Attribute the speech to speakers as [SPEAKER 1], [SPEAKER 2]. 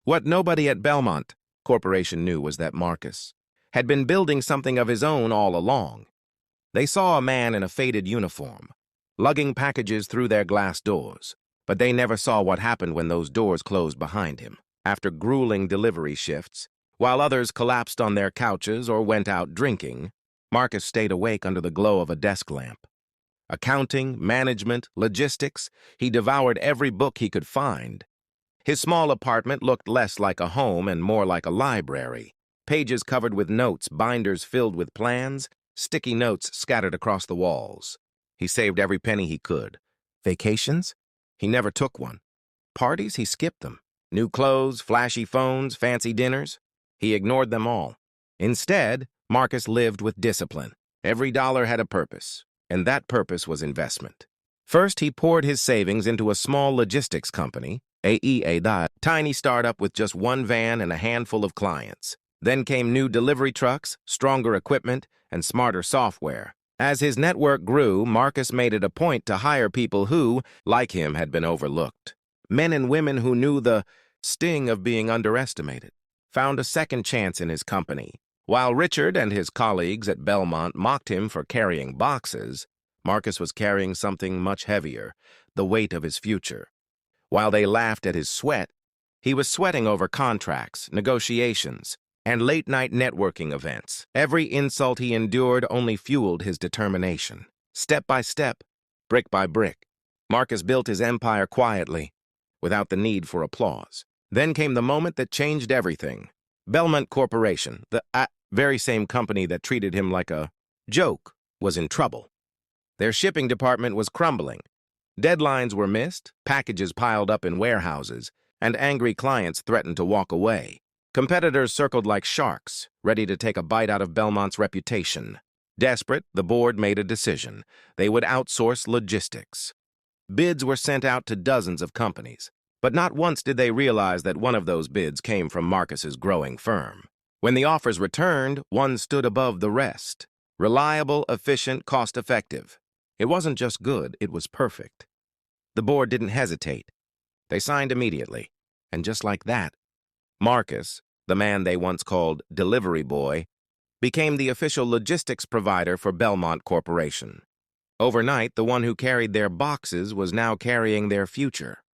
[SPEAKER 1] What nobody at Belmont Corporation knew was that Marcus had been building something of his own all along. They saw a man in a faded uniform, lugging packages through their glass doors, but they never saw what happened when those doors closed behind him. After grueling delivery shifts, while others collapsed on their couches or went out drinking, Marcus stayed awake under the glow of a desk lamp. Accounting, management, logistics, he devoured every book he could find. His small apartment looked less like a home and more like a library. Pages covered with notes, binders filled with plans, sticky notes scattered across the walls. He saved every penny he could. Vacations? He never took one. Parties? He skipped them. New clothes, flashy phones, fancy dinners? He ignored them all. Instead, Marcus lived with discipline. Every dollar had a purpose, and that purpose was investment. First, he poured his savings into a small logistics company, a tiny startup with just one van and a handful of clients. Then came new delivery trucks, stronger equipment, and smarter software. As his network grew, Marcus made it a point to hire people who, like him, had been overlooked. Men and women who knew the sting of being underestimated, found a second chance in his company. While Richard and his colleagues at Belmont mocked him for carrying boxes, Marcus was carrying something much heavier, the weight of his future. While they laughed at his sweat, he was sweating over contracts, negotiations, and late-night networking events. Every insult he endured only fueled his determination. Step by step, brick by brick, Marcus built his empire quietly, without the need for applause. Then came the moment that changed everything. Belmont Corporation, the very same company that treated him like a joke, was in trouble. Their shipping department was crumbling. Deadlines were missed, packages piled up in warehouses, and angry clients threatened to walk away. Competitors circled like sharks, ready to take a bite out of Belmont's reputation. Desperate, the board made a decision. They would outsource logistics. Bids were sent out to dozens of companies, but not once did they realize that one of those bids came from Marcus's growing firm. When the offers returned, one stood above the rest. Reliable, efficient, cost-effective. It wasn't just good, it was perfect. The board didn't hesitate. They signed immediately. And just like that, Marcus, the man they once called Delivery Boy, became the official logistics provider for Belmont Corporation. Overnight, the one who carried their boxes was now carrying their future.